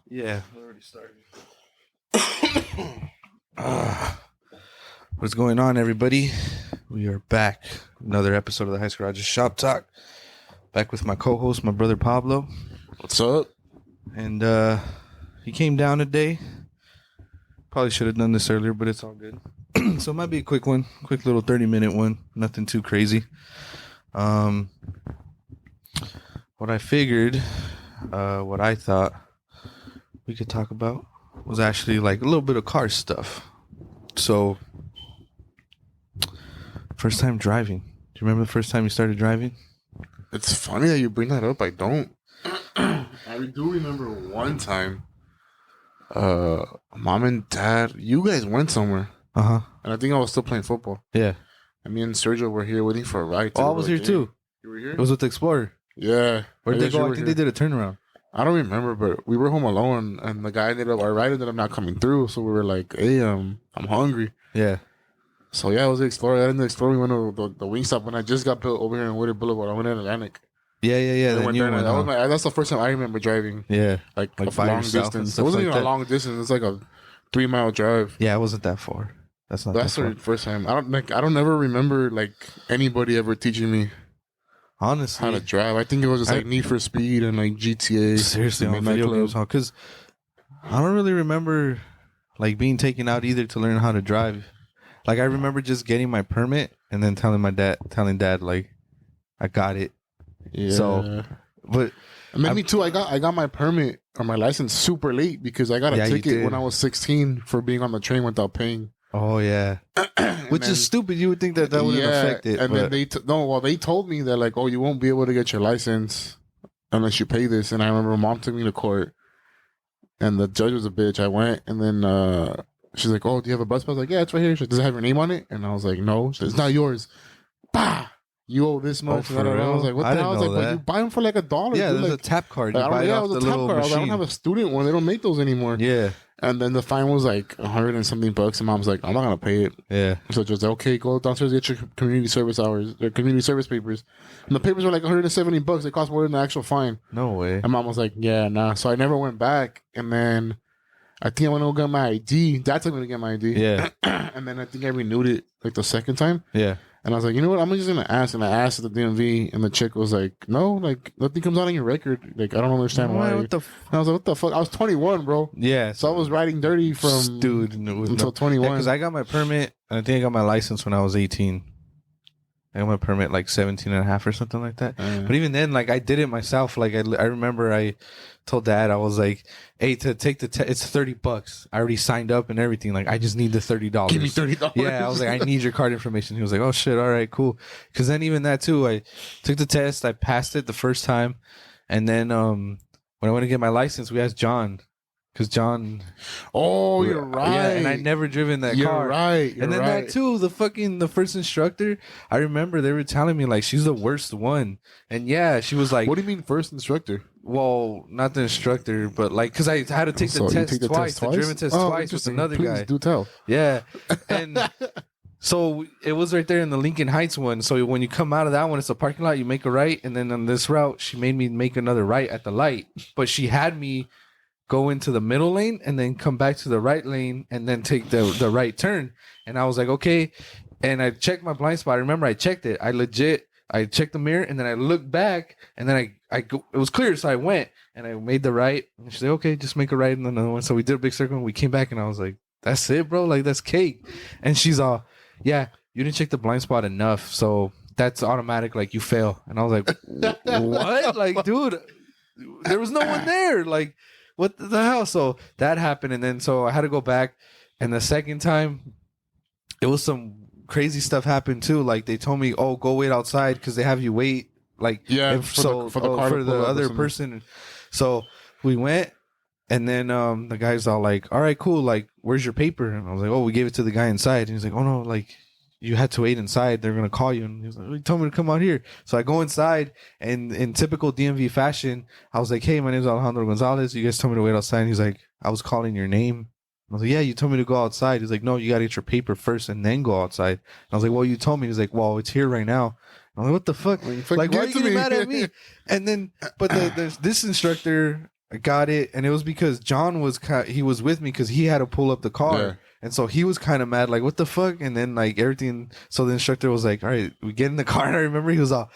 Yeah, we already started. What's going on, everybody? We are back. Another episode of the High School Garage Shop Talk. Back with my co-host, my brother Pablo. What's up? And he came down today. Probably should have done this earlier, but it's all good. So it might be a quick one. Quick little 30-minute one. Nothing too crazy. What I figured, what I thought we could talk about was actually like a little bit of car stuff. So, first time driving. Do you remember the first time you started driving? It's funny that you bring that up. I don't. I do remember one time, mom and dad, you guys went somewhere. Uh-huh. And I think I was still playing football. Yeah. And me and Sergio were here waiting for a ride. Oh, I was here too. You were here? It was with the Explorer. Yeah. Where'd they go? I think they did a turnaround. I don't remember, but we were home alone, and the guy our ride ended up not coming through, so we were like, hey, I'm hungry. Yeah. So, yeah, it was the Explorer. In the Explorer, we went to the Wingstop when I just got built over here in Wooded Boulevard. I went in Atlantic. Yeah. That's the first time I remember driving. Yeah. Like a long distance. It wasn't even a long distance. It was like a 3-mile drive. Yeah, it wasn't that far. That's the first time. I don't ever remember like anybody ever teaching me honestly how to drive. I think it was just like Need for Speed and like GTA. Seriously, on video games, because I don't really remember like being taken out either to learn how to drive. Like I remember just getting my permit and then telling dad like I got it. Yeah. So, but me too. I got my permit or my license super late because I got a ticket when I was 16 for being on the train without paying. Oh yeah, which is stupid. You would think that wouldn't affect it. And then they told me that like, oh, you won't be able to get your license unless you pay this. And I remember mom took me to court, and the judge was a bitch. I went, and then she's like, oh, do you have a bus pass? I was like, yeah, it's right here. She's like, does it have your name on it? And I was like, no. She's like, it's not yours. Bah! You owe this much. Oh, I was like, what the hell? I was like, but you buy them for like $1. Yeah, dude. there's like, a tap card. You buy it off the little machine. I don't have a student one. They don't make those anymore. Yeah. And then the fine was like $100 and something bucks. And mom's like, I'm not going to pay it. Yeah. So just like, okay, go downstairs and get your community service hours, or community service papers. And the papers were like $170. They cost more than the actual fine. No way. And mom was like, yeah, nah. So I never went back. And then I think I went to go get my ID. Dad told me to get my ID. Yeah. And then I think I renewed it like the second time. Yeah. And I was like, you know what? I'm just going to ask. And I asked at the DMV, and the chick was like, no, like, nothing comes out on your record. Like, I don't understand why. What the and I was like, what the fuck? I was 21, bro. Yeah. So I was riding dirty from until 21. Because I got my permit, and I think I got my license when I was 18. I got my permit like 17 and a half or something like that. But even then, like, I did it myself. Like, I remember I told dad, I was like, hey, to take the test, it's $30. I already signed up and everything. Like, I just need the $30. Give me $30. Yeah, I was like, I need your card information. He was like, oh, shit, all right, cool. Because then even that, too, I took the test. I passed it the first time. And then when I went to get my license, we asked John. Because John... Oh, you're right. Yeah, and I never driven that you're car. Right. And then that too, the first instructor, I remember they were telling me like she's the worst one. And yeah, she was like... What do you mean first instructor? Well, not the instructor, but like... Because I had to take the test twice. The driven test twice with another guy. Do tell. Yeah. And... So it was right there in the Lincoln Heights one. So when you come out of that one, it's a parking lot. You make a right. And then on this route, she made me make another right at the light. But she had me... go into the middle lane and then come back to the right lane and then take the right turn. And I was like, okay. And I checked my blind spot. I remember I checked it. I checked the mirror and then I looked back and then I go, it was clear. So I went and I made the right. And she said, okay, just make a right and another one. So we did a big circle and we came back and I was like, that's it, bro. Like, that's cake. And she's all, yeah, you didn't check the blind spot enough. So that's automatic. Like, you fail. And I was like, what? Like, dude, there was no one there. Like, what the hell? So that happened. And then so I had to go back. And the second time, it was some crazy stuff happened too. Like they told me, oh, go wait outside because they have you wait. Like, yeah, for the other person. So we went. And then the guy's all like, all right, cool. Like, where's your paper? And I was like, oh, we gave it to the guy inside. And he's like, oh, no, like, you had to wait inside. They're going to call you. And he was like, he told me to come out here. So I go inside, and in typical DMV fashion, I was like, hey, my name's Alejandro Gonzalez. You guys told me to wait outside. And he's like, I was calling your name. I was like, yeah, you told me to go outside. He's like, no, you got to get your paper first and then go outside. And I was like, well, you told me. He's like, well, it's here right now. I'm like, what the fuck? Like, why are you getting mad at me? And then, but this instructor, I got it, and it was because John was he was with me because he had to pull up the car, Yeah. and so he was kind of mad, like, what the fuck? And then like everything. So the instructor was like, all right, we get in the car, and I remember he was all,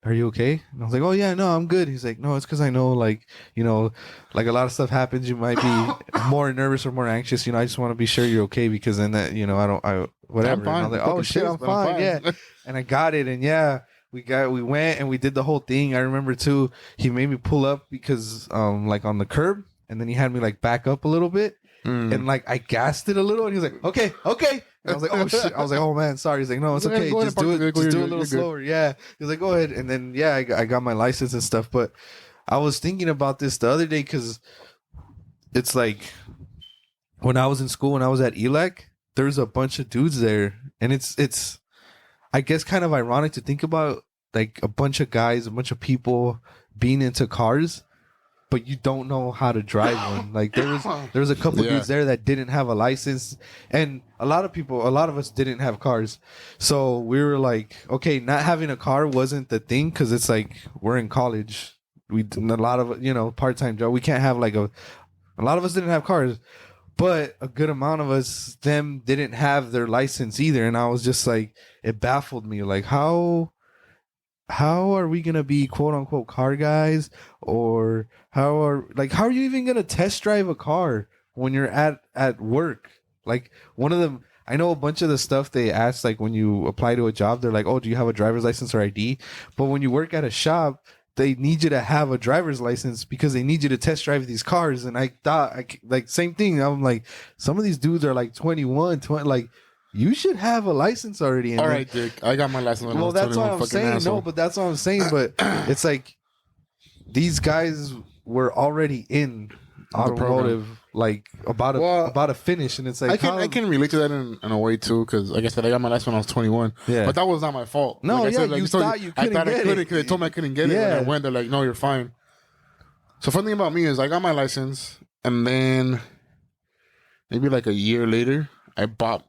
are you okay? And I was like, oh yeah, no, I'm good. He's like, no, it's because I know, like, you know, like a lot of stuff happens. You might be more nervous or more anxious. You know, I just want to be sure you're okay because then that, you know, I whatever. I'm fine. And I was like, oh shit, I'm fine. Yeah, and I got it, and yeah. We went and we did the whole thing. I remember too, he made me pull up because like on the curb, and then he had me like back up a little bit, and like I gassed it a little, and he was like, okay. And I was like, oh shit. I was like, oh man, sorry. He's like, no, it's okay. Just do it. Just do it a little slower. Yeah. He was like, go ahead. And then yeah, I got my license and stuff. But I was thinking about this the other day because it's like when I was in school, when I was at ELAC, there's a bunch of dudes there, and it's I guess kind of ironic to think about, like a bunch of guys, a bunch of people being into cars, but you don't know how to drive one. Like there was a couple dudes there that didn't have a license, and a lot of us didn't have cars. So we were like, okay, not having a car wasn't the thing because it's like we're in college. We a lot of, you know, part-time job. We can't have like a lot of us didn't have cars. But a good amount of us, them didn't have their license either. And I was just like, it baffled me. Like, how are we going to be quote unquote car guys? Or how are you even going to test drive a car when you're at work? Like one of them, I know a bunch of the stuff they ask, like when you apply to a job, they're like, oh, do you have a driver's license or ID? But when you work at a shop, they need you to have a driver's license because they need you to test drive these cars. And I thought, like, same thing. I'm like, some of these dudes are like 21, 20, like, you should have a license already. And all right, Dick. I got my license when I was 21. Well, that's what I'm saying. Asshole. No, but that's what I'm saying. But it's like, these guys were already in automotive, like about a finish, and it's like I can relate to that in a way too, because like I said, I got my license when I was 21. Yeah, but that was not my fault. No, like yeah, I said, like, you thought you couldn't get it because they told me I couldn't get it. Yeah. And I went, they're like, no, you're fine. So funny thing about me is I got my license, and then maybe like a year later, I bought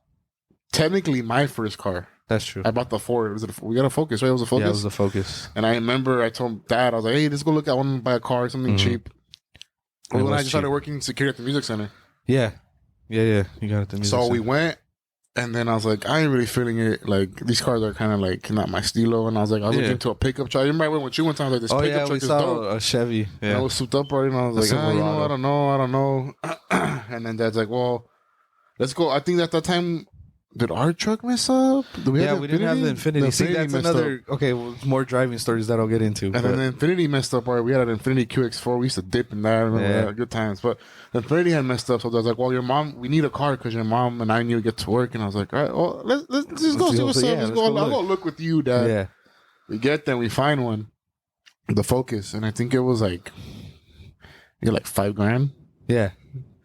technically my first car. That's true. I bought the Ford. We got a Focus, right? It was a Focus. Yeah, it was a Focus. And I remember I told Dad, I was like, hey, let's go look at one, buy a car, something cheap. Well, when I just started working security at the music center. Yeah. You got it. The music center. We went, and then I was like, I ain't really feeling it. Like, these cars are kind of like not my stilo. And I was like, I was looking into a pickup truck. I remember I went with you one time. I was like, this pickup truck is dope. A Chevy. Yeah. And I was souped up already, and I was like, I don't know. And then Dad's like, well, let's go. I think at that time, did our truck mess up? We didn't have the Infinity. See, that's another... Okay, well, more driving stories that I'll get into. And then the Infinity messed up. We had an Infinity QX4. We used to dip in that. I remember that. Good times. But the Infinity had messed up. So I was like, well, your mom... We need a car because your mom and I need to get to work. And I was like, all right, well, let's just go see what's up. Let's go. I'll go look with you, Dad. Yeah. We get there. We find one. The Focus. And I think it was like... You get like $5,000. Yeah.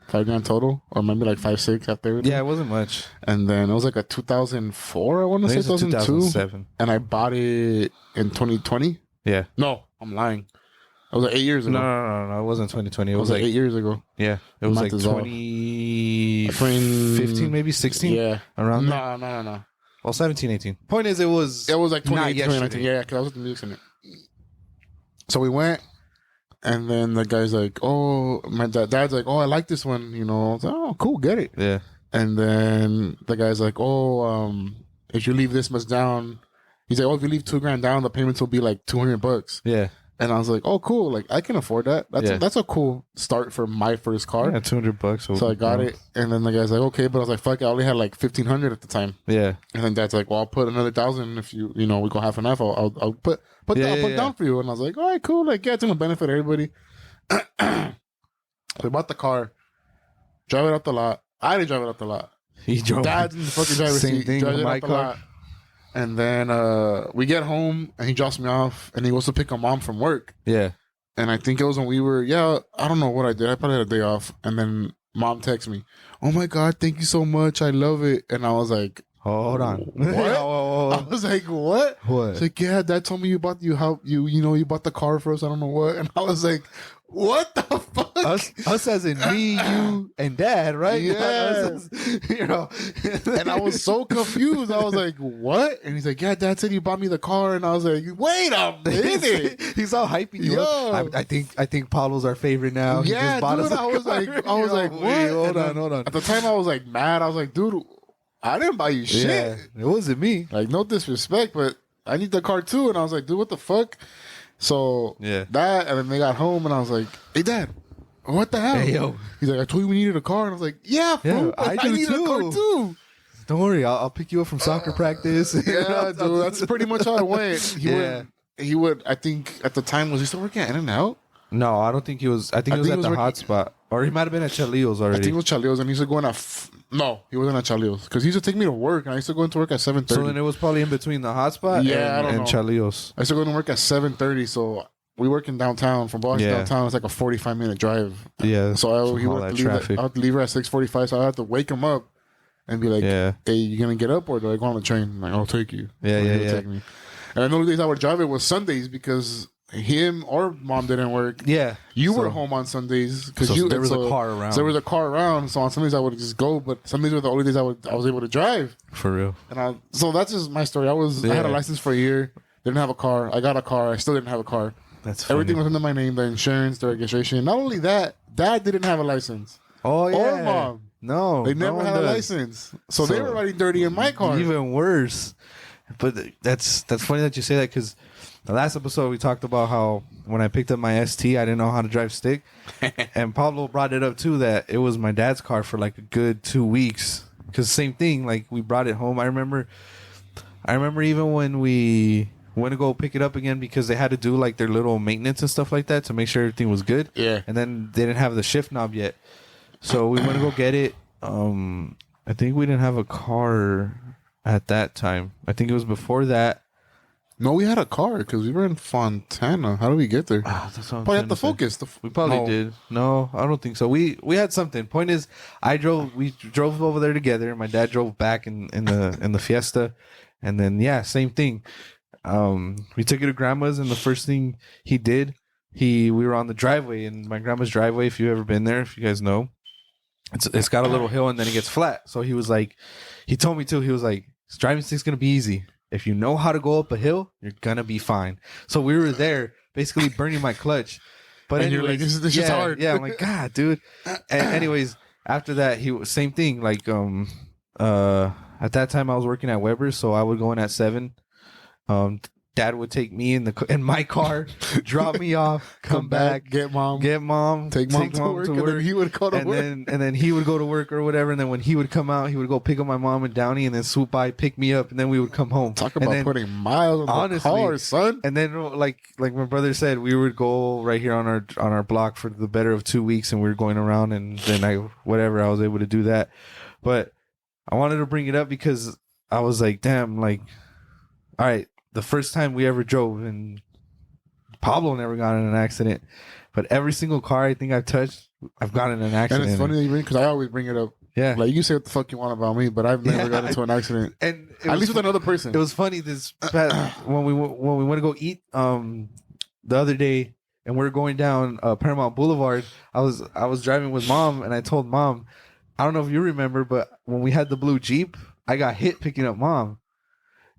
$5,000 total, or maybe like 5-6 after everything. Yeah, it wasn't much. And then it was like a 2004, I want to say 2002. 2007. And I bought it in 2020. Yeah. No, I'm lying. It was like 8 years ago. No. It wasn't 2020. It was like 8 years ago. Yeah. It was like 2015, maybe 16. Yeah. Around there. No. Well, 17, 18. Point is, it was like 2018, 2019. Yeah, because I was at the music center. So we went. And then the guy's like, oh, my dad's like, oh, I like this one. You know, I was like, oh, cool, get it. Yeah. And then the guy's like, oh, if you leave this much down, he's like, oh, if you leave $2,000 down, the payments will be like $200. Yeah. And I was like, oh, cool. Like, I can afford that. That's a cool start for my first car. Yeah, $200. So I got it. And then the guy's like, okay, but I was like, fuck, I only had like $1,500 at the time. Yeah. And then Dad's like, well, I'll put another $1,000 if we go half and half. I'll put down for you. And I was like, all right, cool. Like, yeah, it's gonna benefit everybody. So we bought the car, drive it out the lot. I didn't drive it out the lot. He drove. Dad's in the fucking driver's seat. Same thing with my car. Lot. And then we get home, and he drops me off, and he goes to pick up Mom from work. Yeah. And I think it was when we were, I don't know what I did. I probably had a day off. And then Mom texts me, oh my God, thank you so much. I love it. And I was like, Hold on. What? I was like, what? What? She's like, yeah, Dad told me you bought you bought the car for us. I don't know what. And I was like, what the fuck? Us as in me, you, and Dad, right? Yeah. Us And I was so confused. I was like, what? And he's like, yeah, Dad said you bought me the car. And I was like, wait a minute. He's all hyping you up. I think Pablo's our favorite now. He Yeah, just bought dude. us a I was car. like, what? Wait, hold And on. At the time, I was like mad. I was like, dude, I didn't buy you shit. Yeah, it wasn't me. Like, no disrespect, but I need the car too. And I was like, dude, what the fuck? So Yeah. that, and then they got home, and I was like, hey, Dad, what the hell? Hey, yo. He's like, I told you we needed a car. And I was like, yeah, fool, I do need too. a car too. Don't worry, I'll pick you up from soccer practice. Yeah, dude, that's pretty much how it went. He would, I think at the time, was he still working at In-N-Out? No, I don't think he was. I think he was at the hot spot. Or he might have been at Chalillo's already. I think it was Chalillo's, and he used to go in at... No, he wasn't at Chalillo's. Because he used to take me to work, and I used to go into work at 7:30. So then it was probably in between the hot spot and Chalillo's. I used to go to work at 7:30, so we work in downtown. From Boston downtown, it's like a 45-minute drive. Yeah. So he would have to leave her at 6:45, so I had to wake him up and be like, hey, you going to get up, or do I go on the train? I'm like, I'll take you. Yeah. Take me. And the only days I would drive it was Sundays, because him or Mom didn't work. Yeah. You were home on Sundays because there was a car around. So there was a car around. So on Sundays I would just go, but Sundays were the only days I was able to drive. For real. And so that's just my story. I had a license for a year, didn't have a car. I got a car. I still didn't have a car. That's funny. Everything was under my name, the insurance, the registration. Not only that, Dad didn't have a license. Oh yeah. Or Mom. No, they never had a license. So they were riding dirty in my car. Even worse. But that's funny that you say that, because the last episode we talked about how when I picked up my ST, I didn't know how to drive stick. And Pablo brought it up too, that it was my dad's car for like a good 2 weeks. Because same thing, like we brought it home. I remember even when we went to go pick it up again, because they had to do like their little maintenance and stuff like that to make sure everything was good. Yeah. And then they didn't have the shift knob yet. So we went to go get it. I think we didn't have a car at that time. I think it was before that. No, we had a car because we were in Fontana. How did we get there? Probably had the Focus. We probably did. No, I don't think so. We had something. Point is, we drove over there together. My dad drove back in the Fiesta, and then same thing. We took it to Grandma's, and the first thing he did, we were on the driveway, and my grandma's driveway. If you've ever been there, if you guys know, it's got a little hill and then it gets flat. So he was like, he told me too. He was like, driving stick's gonna be easy. If you know how to go up a hill, you're gonna be fine. So we were there, basically burning my clutch. But and anyways, you're like, this is hard. Yeah, I'm like, God, dude. And anyways, after that, he was same thing. Like, at that time I was working at Weber's, so I would go in at 7. Dad would take me in my car, drop me off, come back, get mom, take mom to work. And then he would go to work, and then he would go to work or whatever. And then when he would come out, he would go pick up my mom and Downey, and then swoop by, pick me up, and then we would come home. Talk about putting miles on the car, son. And then like my brother said, we would go right here on our block for the better of 2 weeks, and we were going around, and then I was able to do that. But I wanted to bring it up because I was like, damn, like, all right. The first time we ever drove, and Pablo never got in an accident, but every single car I think I've touched, I've gotten in an accident. And it's funny that you bring, because I always bring it up. Yeah, like you can say what the fuck you want about me, but I've never got into an accident, and at least with another person. It was funny when we went to go eat the other day, and we are going down Paramount Boulevard. I was driving with Mom, and I told Mom, I don't know if you remember, but when we had the blue Jeep, I got hit picking up Mom.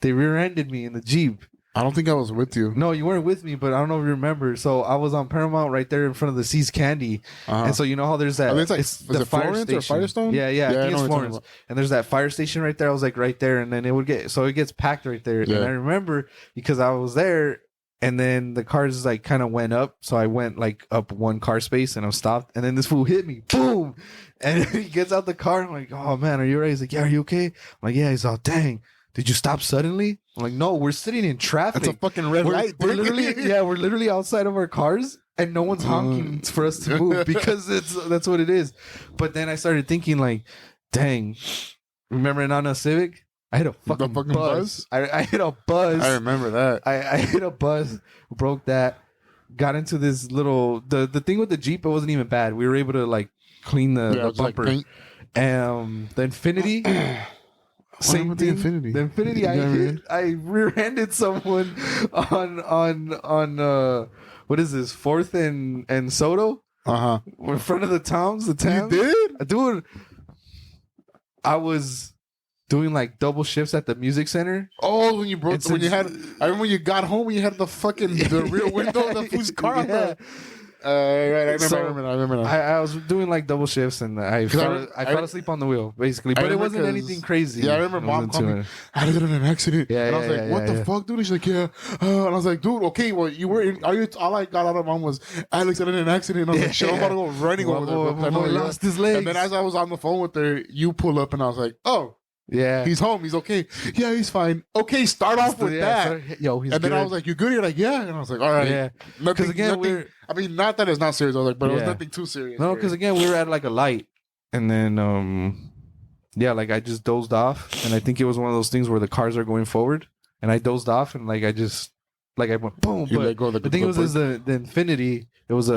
They rear-ended me in the Jeep. I don't think I was with you. No, you weren't with me, but I don't know if you remember. So I was on Paramount right there in front of the Seas Candy. And so you know how there's that... it's the fire station. Or Firestone? Yeah, I think it's Florence. And there's that fire station right there. I was like right there, and then it gets packed right there. Yeah. And I remember because I was there, and then the cars like kind of went up. So I went like up one car space, and I stopped. And then this fool hit me. Boom! And he gets out the car. I'm like, oh man, are you alright? He's like, yeah, are you okay? I'm like, yeah. He's all, dang. Did you stop suddenly? I'm like, no, we're sitting in traffic. It's a fucking red light. We're literally outside of our cars, and no one's honking for us to move because that's what it is. But then I started thinking, like, dang, remember in Honda Civic? I hit a fucking buzz. I hit a buzz. I remember that. I hit a buzz, broke that, got into this little the thing with the Jeep. It wasn't even bad. We were able to like clean the bumper. Like the Infinity. Same the thing. Infinity. The Infinity. I rear-ended someone on what is this, 4th and Soto in front of the Towns. The Towns. You did, dude. I was doing like double shifts at the music center. Oh, when you broke, when you had, I remember when you got home and you had the rear window of the food's car. Yeah. Right, I So, remember now. I was doing like double shifts and I fell asleep on the wheel basically, but it wasn't anything crazy. Yeah, I remember mom called me. I had to get in an accident. Yeah, and I was like, "What the fuck, dude?" And she's like, "Yeah," and I was like, "Dude, okay, well, you were in." All I got out of mom was Alex got in an accident. And I was like, "Shit, I'm about to go running over there." My boy lost his legs. And then as I was on the phone with her, you pull up and I was like, "Oh." Yeah, he's home. He's okay. Yeah, he's fine. Okay, start off with that. He's and good. Then I was like, "You good?" You're like, "Yeah." And I was like, "All right." Yeah, because again, I mean, not that it's not serious. I was like, but it was nothing too serious. No, because again, we were at like a light, and then like I just dozed off, and I think it was one of those things where the cars are going forward, and I dozed off, and like I went boom. You but let go of the thing was the Infinity. It's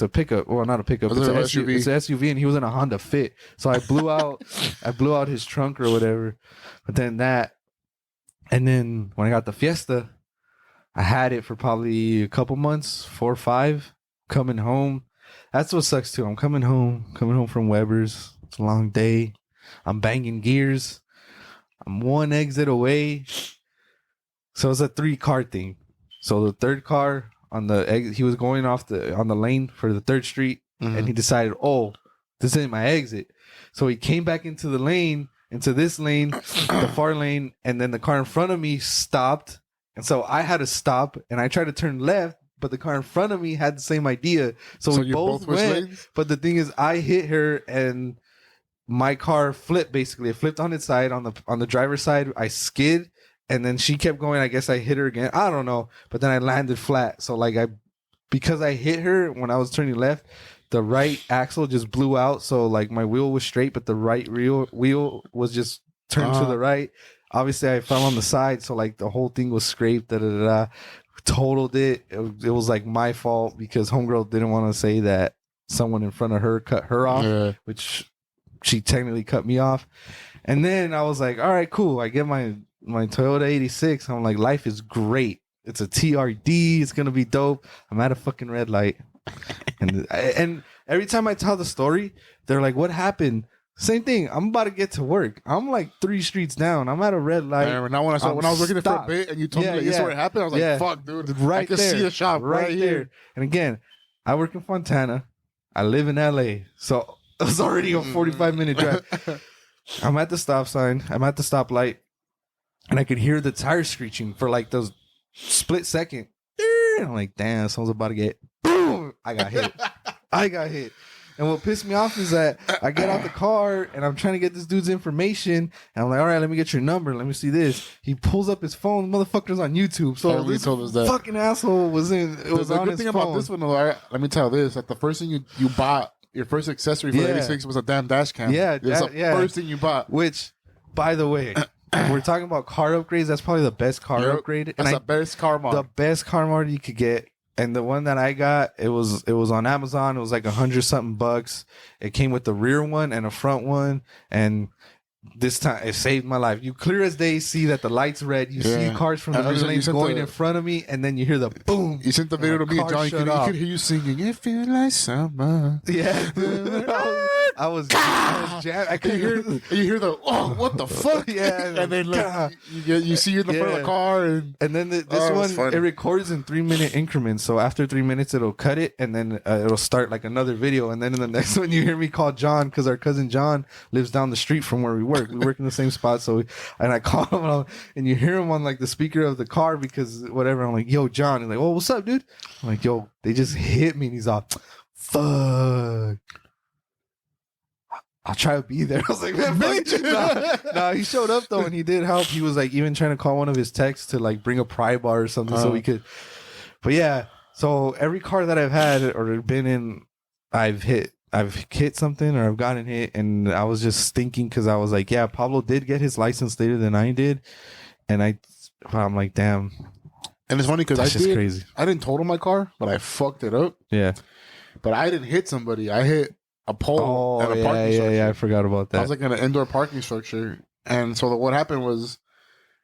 a pickup. Well, not a pickup. It's an SUV. It's an SUV, and he was in a Honda Fit. So I blew out his trunk or whatever. But then and then when I got the Fiesta, I had it for probably a couple months, 4 or 5. Coming home, that's what sucks too. I'm coming home from Weber's. It's a long day. I'm banging gears. I'm one exit away. So it's a 3-car thing. So the third car on the exit, he was going off on the lane for the 3rd Street, and he decided, oh, this ain't my exit. So he came back into the lane, into this lane, the far lane, and then the car in front of me stopped. And so I had to stop, and I tried to turn left, but the car in front of me had the same idea. So we both went. Lanes? But the thing is, I hit her, and my car flipped. Basically, it flipped on its side. On the driver's side, I skid, and then she kept going. I guess I hit her again. I don't know. But then I landed flat. So like because I hit her when I was turning left, the right axle just blew out. So like my wheel was straight, but the right wheel was just turned to the right. Obviously, I fell on the side, so like the whole thing was scraped. Totaled it. It was like my fault because homegirl didn't want to say that someone in front of her cut her off, which she technically cut me off. And then I was like, all right, cool. I get my Toyota 86. I'm like, life is great. It's a TRD. It's gonna be dope. I'm at a fucking red light, and every time I tell the story, they're like, what happened? Same thing. I'm about to get to work. I'm like 3 streets down. I'm at a red light. Now when I was working there for a bit and you told me like, this is where it happened, I was like, fuck, dude. Right I can there. see the shop right here. And again, I work in Fontana. I live in LA. So it was already a 45-minute drive. I'm at the stop sign. I'm at the stoplight. And I could hear the tires screeching for like those split second. And I'm like, damn, someone's about to get boom. I got hit. And what pissed me off is that I get out the car and I'm trying to get this dude's information. And I'm like, all right, let me get your number. Let me see this. He pulls up his phone. The motherfucker's on YouTube. So this fucking asshole was on his phone. The good thing about this one, though, let me tell this. Like the first thing you bought, your first accessory for the 86 was a damn dash cam. Yeah. It's the first thing you bought. Which, by the way, we're talking about car upgrades. That's probably the best car upgrade. That's the best car mod. The best car mod you could get. And the one that I got, it was on Amazon. It was like $100-something. It came with the rear one and a front one. And this time it saved my life. You clear as day see that the light's red. You see cars from the other lanes going in front of me, and then you hear the boom. You sent the video to me and John. You could hear you singing. It feels like summer. Yeah, I was jammed. I could hear. You hear the what the fuck? Yeah, and then like, you see you in the front of the car, and then this one it records in 3-minute increments. So after 3 minutes, it'll cut it, and then it'll start like another video. And then in the next one, you hear me call John because our cousin John lives down the street from where we work. We work in the same spot. So I call him, and you hear him on like the speaker of the car because whatever. I'm like, yo, John. He's like, oh, what's up, dude? I'm like, yo, they just hit me, and he's all, fuck. I'll try to be there. I was like, man, nah, he showed up though, and he did help. He was like even trying to call one of his techs to like bring a pry bar or something so we could. But yeah, so every car that I've had or been in, I've hit something or I've gotten hit, and I was just thinking because I was like, yeah, Pablo did get his license later than I did, and I'm like, damn. And it's funny because crazy. I didn't total my car, but I fucked it up. Yeah, but I didn't hit somebody. I hit a pole and a parking structure. Yeah, I forgot about that. I was like in an indoor parking structure, And so what happened was,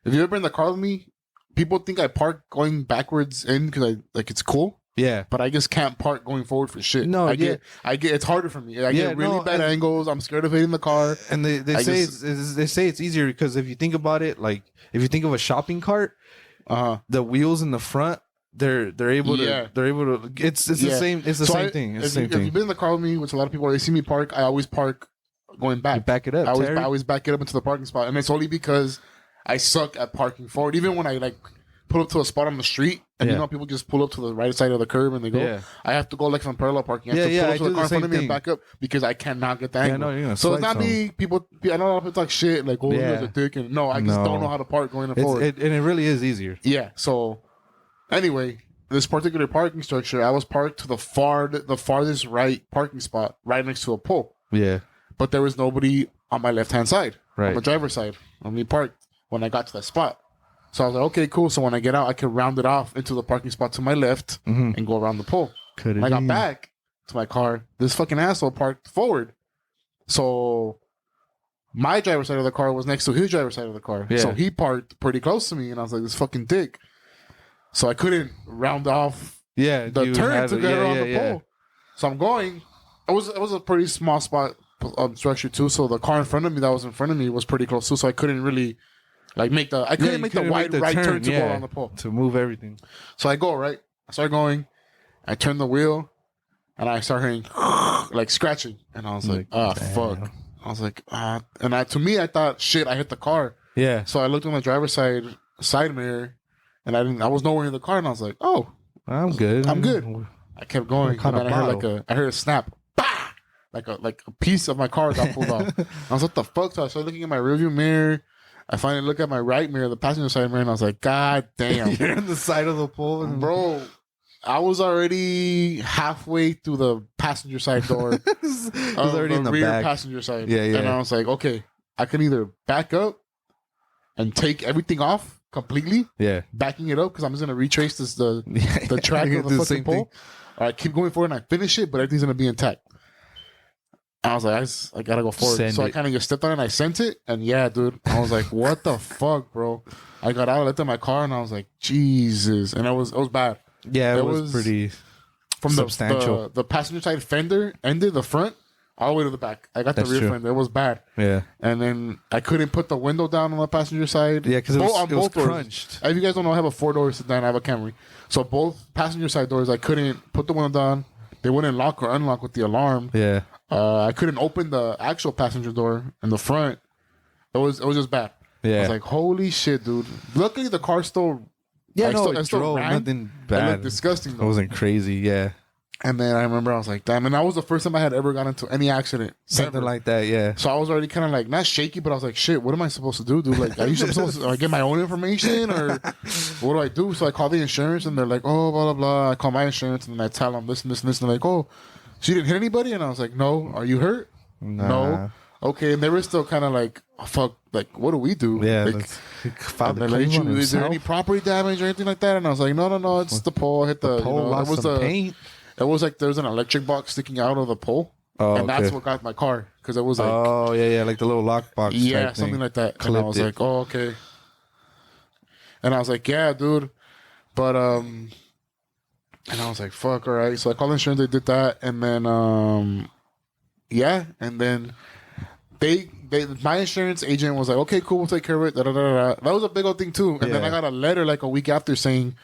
if you ever been in the car with me, people think I park going backwards in because I like it's cool. Yeah. But I just can't park going forward for shit. No, I get it's harder for me. I get really bad angles. I'm scared of hitting the car. And they say it's easier because if you think about it, like if you think of a shopping cart, the wheels in the front, they're able to it's the same same thing. It's the same thing. If you've been in the car with me, which a lot of people, they see me park, I always park going back. You back it up. I always back it up into the parking spot, and it's only because I suck at parking forward. Even when I like pull up to a spot on the street, and you know people just pull up to the right side of the curb and they go. Yeah. I have to go like from parallel parking. I have to pull up to the car in front of me and back up because I cannot get the angle. So it's not me. People, I know a lot of people talk shit like, "Oh, you guys are dick," and no, I just don't know how to park going forward. And it really is easier. Yeah. So anyway, this particular parking structure, I was parked to the farthest right parking spot, right next to a pole. Yeah. But there was nobody on my left hand side, right, on the driver's side. When we parked, when I got to that spot. So I was like, okay, cool. So when I get out, I can round it off into the parking spot to my left and go around the pole. When I got back to my car, this fucking asshole parked forward. So my driver's side of the car was next to his driver's side of the car. Yeah. So he parked pretty close to me, and I was like, this fucking dick. So I couldn't round off the turn to get around the pole. So I'm going. It was a pretty small spot structure too. So the car in front of me that was in front of me was pretty close too. So I couldn't really make the wide right turn to go around the pole to move everything. So I go right. I start going. I turn the wheel, and I start hearing like scratching, and I was like, "Ah, fuck!" I was like, "Ah," and to me, I thought, "Shit, I hit the car." Yeah. So I looked on the driver's side mirror, and I was nowhere in the car, and I was like, "Oh, I'm good. I'm good." I kept going, and then I heard a snap. Like a piece of my car got pulled off. I was like, what the fuck? So I started looking at my rearview mirror. I finally look at my right mirror, the passenger side mirror, and I was like, God damn. You're on the side of the pole. Bro, I was already halfway through the passenger side door. I was already in the rear back. Passenger side. Yeah. And I was like, okay, I can either back up and take everything off completely. Yeah. Backing it up because I'm just going to retrace the track of the fucking pole. Or I keep going forward and I finish it, but everything's going to be intact. I was like, I gotta go forward. I kind of just stepped on it and I sent it. And yeah, dude, I was like, what the fuck, bro? I got out, I left in my car, and I was like, Jesus. And it was bad. Yeah, it was pretty substantial. The passenger side fender ended the front all the way to the back. I got the rear fender. It was bad. Yeah. And then I couldn't put the window down on the passenger side. Yeah, because it was crunched. If you guys don't know, I have a 4-door sedan. I have a Camry. So both passenger side doors, I couldn't put the window down. They wouldn't lock or unlock with the alarm. Yeah. I couldn't open the actual passenger door in the front. It was just bad. Yeah. I was like, holy shit, dude. Luckily, the car still... Yeah, it still ran. Nothing bad. It looked disgusting, though. It wasn't crazy, yeah. And then I remember I was like, damn. And that was the first time I had ever gotten into any accident. Something like that, yeah. So I was already kind of like, not shaky, but I was like, shit, what am I supposed to do, dude? Like, are you supposed to get my own information or what do I do? So I call the insurance and they're like, oh, blah, blah, blah. I call my insurance and then I tell them this and this and this. And they're like, oh, so you didn't hit anybody? And I was like, no. Are you hurt? Nah. No. Okay. And they were still kind of like, oh, fuck, like, what do we do? Yeah. Like, is there any property damage or anything like that? And I was like, no, it's the pole. I hit the pole, lost some paint. It was like there was an electric box sticking out of the pole. Oh, and that's what got my car. Because it was like... Oh, yeah, like the little lock box. Yeah, something like that. And I was like, oh, okay. And I was like, yeah, dude. But, and I was like, fuck, all right. So I called insurance. They did that. And then, yeah. And then my insurance agent was like, okay, cool. We'll take care of it. Da, da, da, da. That was a big old thing, too. And then I got a letter like a week after saying,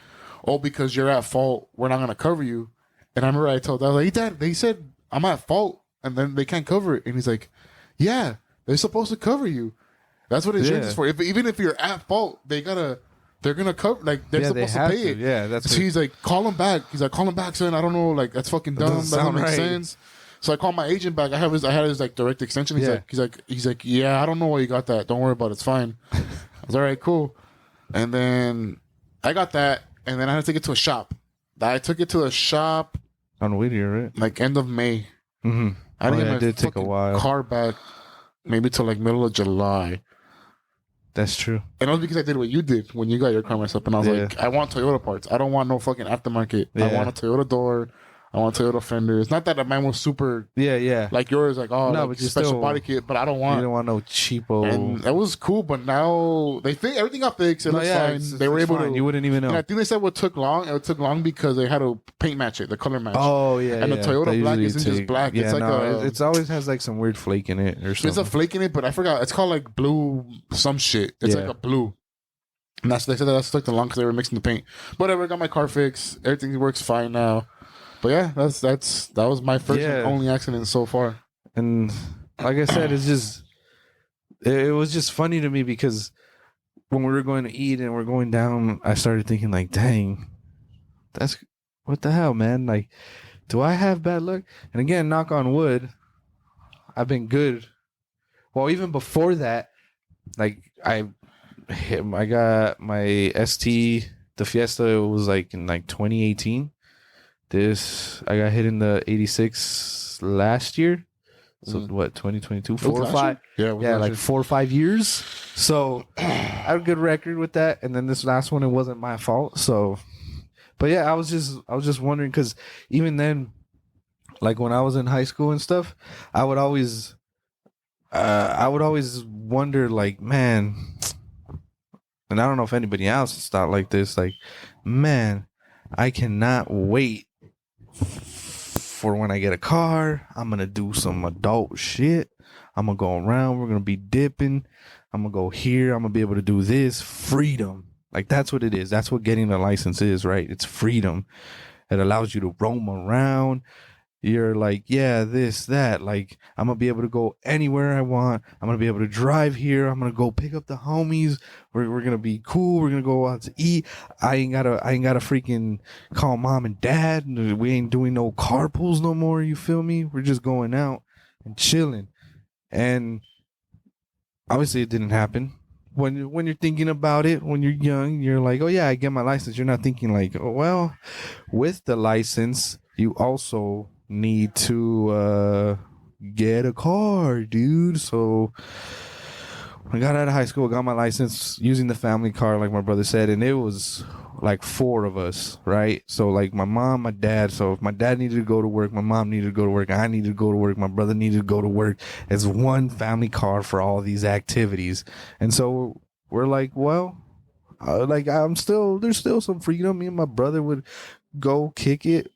oh, because you're at fault, we're not going to cover you. And I remember I was like, hey, Dad, they said I'm at fault and then they can't cover it. And he's like, yeah, they're supposed to cover you. That's what insurance is for. Even if you're at fault, they're going to cover, like, they're supposed to pay it. Yeah, that's so he's like, call him back. He's like, call him back, son. I don't know. Like, that's fucking dumb. That doesn't make sense. So I called my agent back. I had his like direct extension. He's like, yeah, I don't know why you got that. Don't worry about it. It's fine. I was all right, cool. And then I got that. And then I had to take it to a shop. I took it to a shop. On Whittier, right? Like end of May. Mm-hmm. I didn't get my fucking car back maybe till like middle of July. That's true. And it was because I did what you did when you got your car messed up. And I was like, I want Toyota parts. I don't want no fucking aftermarket. I want a Toyota door. I want Toyota fenders. Not that mine was super Yeah. like yours, like No, like but you special still- body kit, but I don't You want. don't want no cheapo. And that was cool, but now they think everything got fixed. It looks fine. They were able to. You wouldn't even know. And I think they said what took long. It took long because they had to paint match it, the color match. Oh yeah, And the Toyota They black usually isn't just black. Yeah, It's like it's always has like some weird flake in it or something. There's a flake in it, but I forgot. It's called like blue some shit. It's like a blue. And they said that took too long because they were mixing the paint. Whatever, got my car fixed. Everything works fine now. But yeah, that was my first and only accident so far. And like I said, it was just funny to me because when we were going to eat and we're going down, I started thinking like, dang, that's what the hell, man? Like, do I have bad luck? And again, knock on wood, I've been good. Well, even before that, like I got my ST, the Fiesta. It was like in like 2018. I got hit in the 86 last year. So what, 2022, 4 or 5? Yeah, like 4 or 5 years. So I had a good record with that. And then this last one, it wasn't my fault. So, but yeah, I was just wondering because even then, like when I was in high school and stuff, I would always wonder, like, man, and I don't know if anybody else has thought like this, like, man, I cannot wait for when I get a car. I'm gonna do some adult shit. I'm gonna go around. We're gonna be dipping. I'm gonna go here. I'm gonna be able to do this. Freedom. Like, that's what it is. That's what getting a license is, right? It's freedom. It allows you to roam around. You're like, yeah, this, that. Like, I'm going to be able to go anywhere I want. I'm going to be able to drive here. I'm going to go pick up the homies. We're going to be cool. We're going to go out to eat. I ain't got to freaking call mom and dad. We ain't doing no carpools no more. You feel me? We're just going out and chilling. And obviously it didn't happen. When you're thinking about it, when you're young, you're like, oh yeah, I get my license. You're not thinking like, oh, well, with the license, you also need to get a car, dude. So I got out of high school, got my license using the family car, like my brother said, and it was like 4 of us, right? So like my mom, my dad. So if my dad needed to go to work, my mom needed to go to work, I needed to go to work, my brother needed to go to work. It's one family car for all these activities. And so we're like, well, there's still some freedom. Me and my brother would go kick it.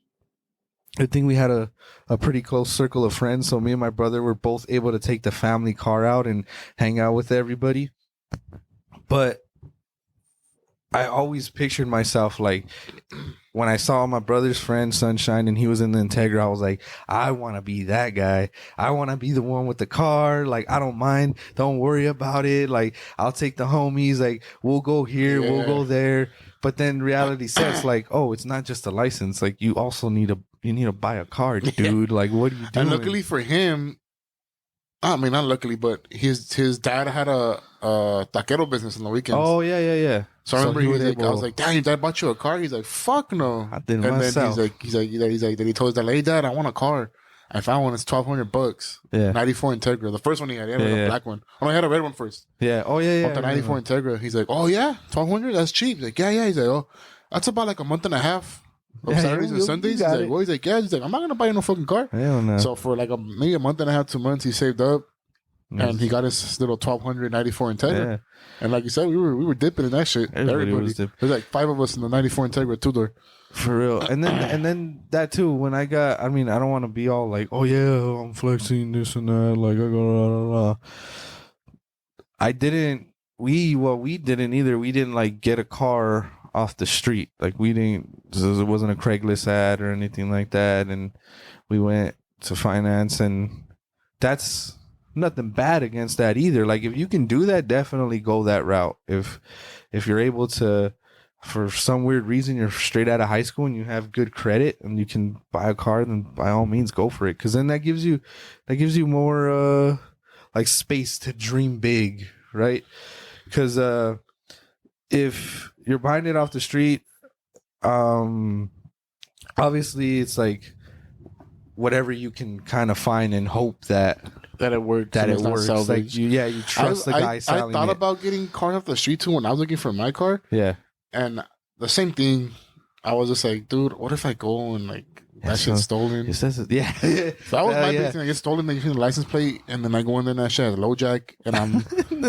I think we had a pretty close circle of friends. So me and my brother were both able to take the family car out and hang out with everybody. But I always pictured myself like when I saw my brother's friend Sunshine and he was in the Integra, I was like, I want to be that guy. I want to be the one with the car. Like, I don't mind. Don't worry about it. Like, I'll take the homies. Like, we'll go here. Yeah. We'll go there. But then reality sets like, oh, it's not just a license. Like, you also need to buy a car, dude. Yeah. Like, what are you doing? And luckily for him, I mean, not luckily, but his dad had a taquero business on the weekends. Oh, yeah. So I remember I was like, "Dad, your dad bought you a car?" He's like, "Fuck no." I did and myself. Then he's like, then he told his dad, "Hey, Dad, I want a car. I found one. It's $1,200. Yeah, 94 Integra. The first one he had a black one. Oh, no, he had a red one first. Yeah. Oh yeah. The 94 Integra. He's like, "Oh yeah, 1,200. That's cheap." He's like, "Yeah." He's like, "Oh, that's about like a month and a half." Saturdays and Sundays. He's like, "Well," he's like, "Yeah." He's like, "I'm not gonna buy you no fucking car." Hell no. So for like maybe a month and a half, 2 months, he saved up. And he got his little 1,294 Integra. Yeah. And like you said, we were dipping in that shit. Everybody was dipping. There's like 5 of us in the 94 Integra 2-door. For real. And then that too, when I don't want to be all like, oh yeah, I'm flexing this and that. Like, I go, we didn't either. We didn't like get a car off the street. Like, it wasn't a Craigslist ad or anything like that. And we went to finance, and that's nothing bad against that either. Like, if you can do that, definitely go that route. If you're able to, for some weird reason, you're straight out of high school and you have good credit and you can buy a car, then by all means go for it. Because then that gives you more like space to dream big, right? Because if you're buying it off the street, obviously it's like whatever you can kind of find and hope that it works. That it works. Like you trust the guy selling it. I thought about getting cars off the street too when I was looking for my car. Yeah. And the same thing, I was just like, dude, what if I go and like that shit's stolen. It says it. Yeah. So that was my big thing. I get stolen, they give me the license plate, and then I go in there and that shit has a low jack, and I'm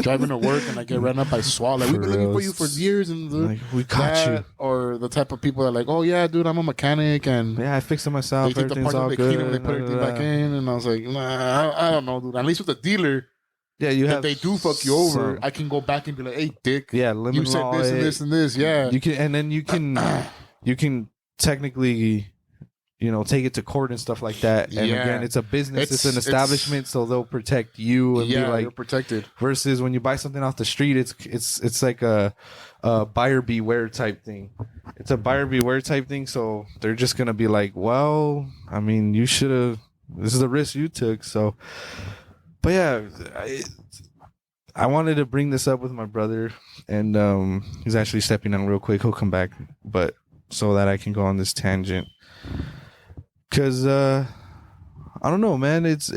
driving to work, and I get ran up by SWAT. Like, we've been looking for you for years, and like, we caught you. Or the type of people that are like, oh yeah, dude, I'm a mechanic, and yeah, I fixed it myself. they take the parts, they clean them, they put everything back in, and I was like, nah, I don't know, dude. At least with the dealer. Yeah, you have. If they do fuck you over, I can go back and be like, "Hey, dick, yeah, you said this and this and this." Yeah, you can, and then you can technically, take it to court and stuff like that. And again, it's a business, it's an establishment, so they'll protect you and be like, you're protected. Versus when you buy something off the street, it's like a buyer beware type thing. It's a buyer beware type thing. So they're just gonna be like, well, I mean, you should have. This is the risk you took. So. But yeah, I wanted to bring this up with my brother, and he's actually stepping out real quick. He'll come back, but so that I can go on this tangent, because I don't know, man. It's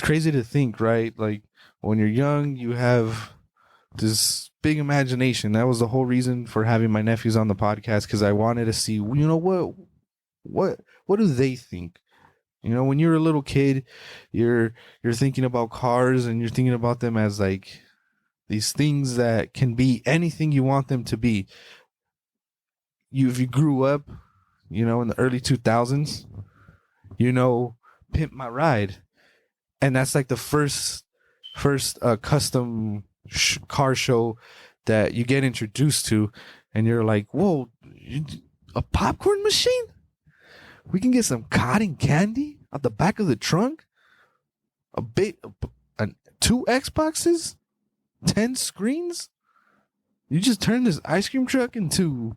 crazy to think, right? Like when you're young, you have this big imagination. That was the whole reason for having my nephews on the podcast, because I wanted to see, what do they think. When you're a little kid, you're thinking about cars, and you're thinking about them as like these things that can be anything you want them to be. If you grew up, in the early 2000s, Pimp My Ride, and that's like the first custom car show that you get introduced to, and you're like, whoa, a popcorn machine? We can get some cotton candy out the back of the trunk. Two Xboxes, 10 screens. You just turn this ice cream truck into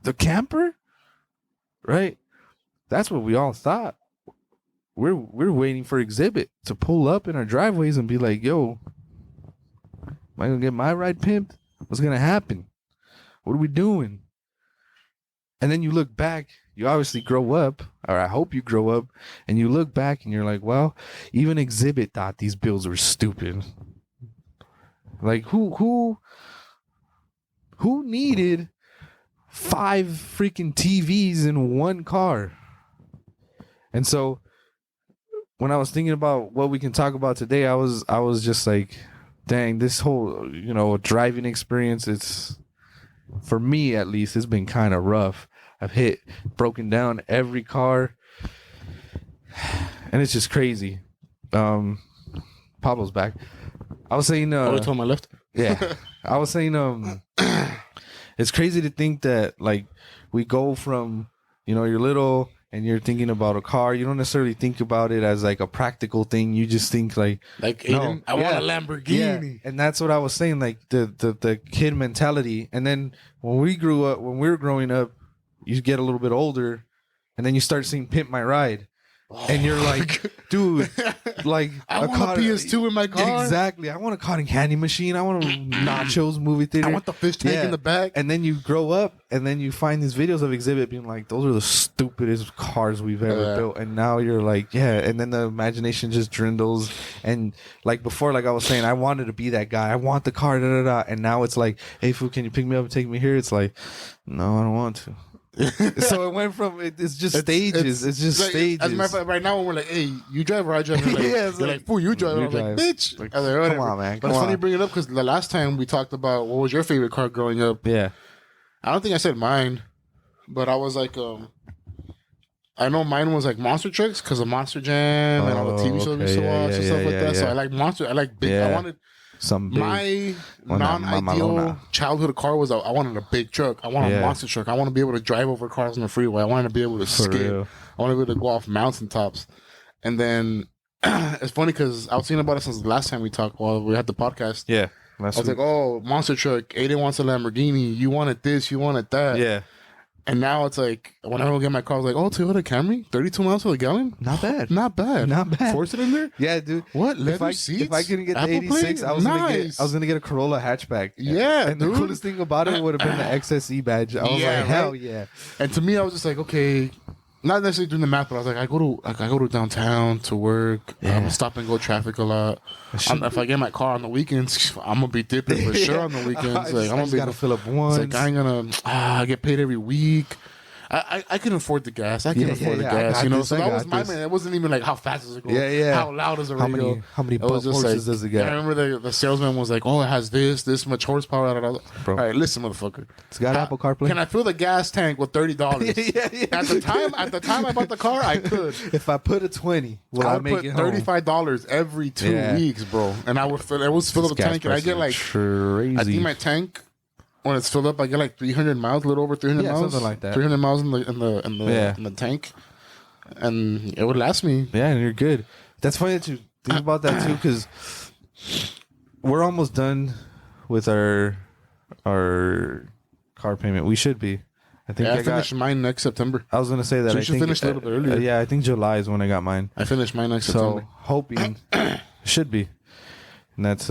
the camper, right? That's what we all thought. We're waiting for Exhibit to pull up in our driveways and be like, "Yo, am I gonna get my ride pimped? What's gonna happen? What are we doing?" And then you look back, you obviously grow up, or I hope you grow up, and you look back and you're like, well, even Exhibit thought these bills were stupid. Like who needed 5 freaking TVs in one car? And so when I was thinking about what we can talk about today, I was just like, dang, this whole, driving experience, it's, for me at least, it's been kind of rough. I've broken down every car, and it's just crazy. Pablo's back. I was saying, to my left. Yeah, I was saying, it's crazy to think that like we go from, you're little and you're thinking about a car. You don't necessarily think about it as like a practical thing. You just think like Aiden, I want a Lamborghini. Yeah. And that's what I was saying, like the kid mentality. And then when we were growing up, you get a little bit older, and then you start seeing Pimp My Ride. And you're like, dude, like I want a PS2 in my car. Exactly. I want a cotton candy machine. I want a nachos movie theater. I want the fish tank in the back. And then you grow up, and then you find these videos of Exhibit being like, those are the stupidest cars we've ever built. And now you're like, yeah. And then the imagination just dwindles. And like before, like I was saying, I wanted to be that guy. I want the car, da da da. And now it's like, hey, fool, can you pick me up and take me here? It's like, no, I don't want to. So it went from it's just stages. It's just like, stages. As a matter of fact, right now when we're like, "Hey, you drive or I drive?" Like, yeah, they're like, "Fool, you drive." I'm like, "Bitch." Like, come on, man. But it's funny you bring it up because the last time we talked about what was your favorite car growing up. Yeah, I don't think I said mine, but I was like, I know mine was like monster trucks because of Monster Jam and all the TV shows we used to watch and stuff like that. So I like monster. I like big. I wanted. My non-ideal childhood car was I wanted a big truck. I wanted a monster truck. I want to be able to drive over cars on the freeway. I wanted to be able to skid. I wanted to be able to go off mountaintops. And then it's funny because I was thinking about it since the last time we talked while we had the podcast. Yeah. I was like, oh, monster truck. Aiden wants a Lamborghini. You wanted this. You wanted that. Yeah. And now it's like, whenever I get my car, I was like, oh, Toyota Camry, 32 miles per gallon? Not bad. Not bad. Not bad. 4-cylinder? Yeah, dude. What? Leather seats? If I couldn't get Apple the 86, plate? I was gonna get a Corolla hatchback. Yeah, and the coolest thing about it would have been the XSE badge. I was like, hell yeah. And to me, I was just like, okay, not necessarily doing the math, but I was like, I go to downtown to work. Yeah. I'm stop and go traffic a lot. If I get my car on the weekends, I'm gonna be dipping for sure on the weekends. Like I'm gonna be gotta fill up once. It's like I ain't gonna get paid every week. I can afford the gas. I can afford the gas. You know, so that was my man. It wasn't even like how fast is it going? Yeah. How loud is the radio? How many it was just horses like, does it get? I remember the salesman was like, "Oh, it has this much horsepower." Bro. All right, listen, motherfucker. It's got Apple CarPlay. Can I fill the gas tank with $30? yeah. At the time I bought the car, I could. If I put a 20, will I make it home? $35 every 2 weeks, bro. And I would fill up the tank, and I get like crazy. I think my tank, when it's filled up, I get like 300 miles, a little over 300 miles, something like that. 300 miles in the tank, and it would last me. Yeah, and you're good. That's funny that you think about that too, because we're almost done with our car payment. We should be. I think I finished mine next September. I was gonna say that. So I you should think finish a little bit earlier. Yeah, I think July is when I got mine. I finished mine next September. So hoping should be, and that's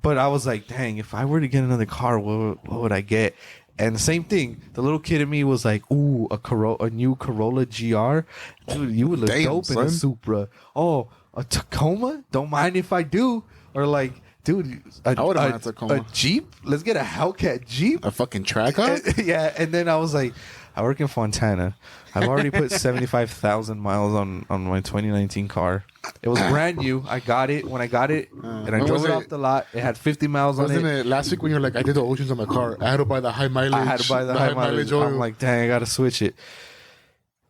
But I was like, dang, if I were to get another car, what would I get? And the same thing, the little kid in me was like, ooh, a new Corolla GR. Dude, you would look dope in a Supra. Oh, a Tacoma? Don't mind if I do. Or like, dude, a Jeep? Let's get a Hellcat Jeep. A fucking Tracker? Yeah, and then I was like, I work in Fontana. I've already put 75,000 miles on my 2019 car. It was brand new. I got it. When I got it, and I drove it off the lot, it had 50 miles on it. Wasn't it last week when you were like, I did the oceans on my car? I had to buy the high mileage. I had to buy the high mileage oil. I'm like, dang, I got to switch it.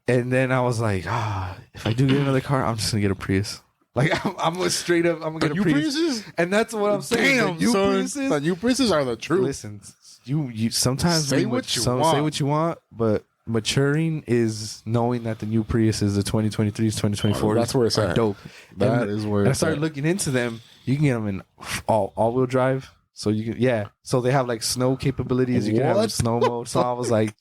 And then I was like, if I do get another car, I'm just going to get a Prius. Like, I'm going straight up, I'm going to get a Prius. Priuses? And that's what I'm saying. Damn, the new Priuses are the truth. Listen, you sometimes say what you want, but maturing is knowing that the new Prius is the 2023s, 2024s. That's where it's at. Dope. That is where it's at. I started looking into them. You can get them in all-wheel drive. So you can, so they have like snow capabilities. You can have them snow mode. So I was like,